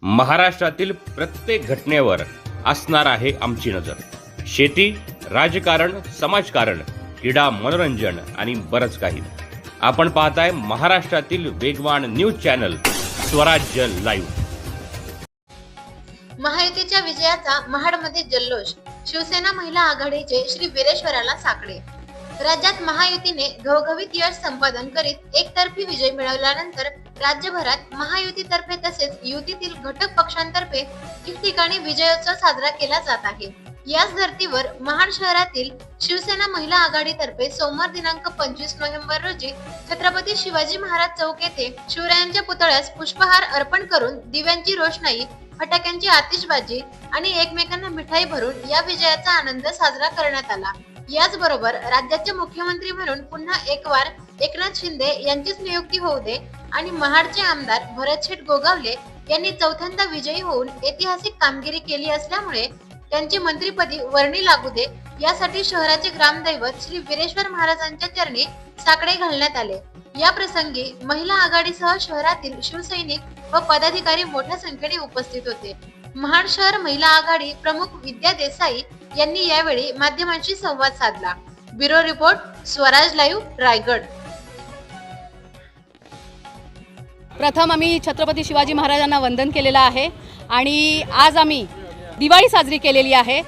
महाराष्ट्रातील प्रत्येक घटनेवर असणार आहे आमची नजर। शेती, राजकारण, समाजकारण, क्रीडा, मनोरंजन आणि बरंच काही। आपण पाहताय महाराष्ट्रातील वेगवान न्यूज चॅनल स्वराज्य लाईव्ह। महायुतीच्या विजयाचा महाडमध्ये जल्लोष। शिवसेना महिला आघाडीचे श्री वीरेश्वराला साकडे। राज्यात महायुतीने घवघवीत यश संपादन करीत एकतर्फी विजय मिळवल्यानंतर राज्यभरात महायुतीतर्फे तसेच युतीतील घटक पक्षांतर्फे ठिकठिकाणी विजयोत्सव साजरा केला जात आहे। याच धर्तीवर महाड शहरातील शिवसेना महिला आघाडीतर्फे सोमवार दिनांक 25 नोव्हेंबर रोजी छत्रपती शिवाजी महाराज चौक येथे शिवरायांच्या पुतळ्यास पुष्पहार अर्पण करून दिव्यांची रोषणाई, फटाक्यांची आतिषबाजी आणि एकमेकांना मिठाई भरून या विजयाचा आनंद साजरा करण्यात आला। याचबरोबर राज्याचे मुख्यमंत्री म्हणून पुन्हा एकवार एकनाथ शिंदे यांचीच नियुक्ती होऊ दे आणि महाडचे आमदार भरतशेठ गोगावले यांनी चौथ्यांदा विजयी होऊन ऐतिहासिक कामगिरी केली असल्यामुळे त्यांची मंत्रिपदी वर्णी लागू दे यासाठी शहराचे ग्रामदैवत श्री वीरेश्वर महाराजांच्या चरणी साकडे घालण्यात आले। या प्रसंगी महिला आघाडीसह शहरातील शिवसैनिक व पदाधिकारी मोठ्या संख्येने उपस्थित होते। महाड शहर महिला आघाडी प्रमुख विद्या देसाई यांनी यावेळी माध्यमांशी संवाद साधला। Bureau report, Swaraj live, Raigad. प्रथम आम्ही छत्रपती शिवाजी महाराजांना वंदन केलेलं आहे आणि आज आम्ही दिवाळी साजरी केलेली आहे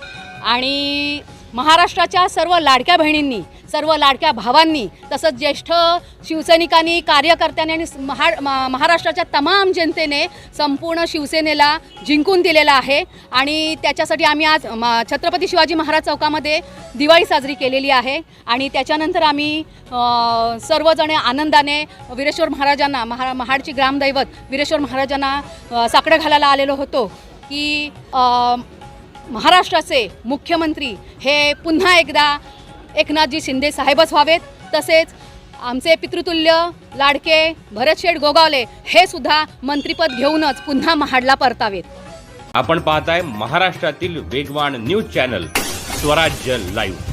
आणि महाराष्ट्राच्या सर्व लाडक्या बहिणींनी, सर्व लाडक्या भावांनी, तसंच ज्येष्ठ शिवसैनिकांनी, कार्यकर्त्यांनी आणि महाराष्ट्राच्या तमाम जनतेने संपूर्ण शिवसेनेला जिंकून दिलेला आहे आणि त्याच्यासाठी आम्ही आज छत्रपती शिवाजी महाराज चौकामध्ये दिवाळी साजरी केलेली आहे आणि त्याच्यानंतर आम्ही सर्वजण आनंदाने वीरेश्वर महाराजांना, महाडची ग्रामदैवत वीरेश्वर महाराजांना साकडं घालायला आलेलो होतो की महाराष्ट्राचे मुख्यमंत्री हे पुन्हा एकदा एकनाथजी शिंदे साहेबच व्हावेत, तसेच आमचे पितृतुल्य लाडके भरतशेठ गोगावले हे सुद्धा मंत्रिपद घेऊनच पुन्हा महाडला परतावेत। आपण पाहताय महाराष्ट्रातील वेगवान न्यूज चॅनल स्वराज्य लाईव्ह।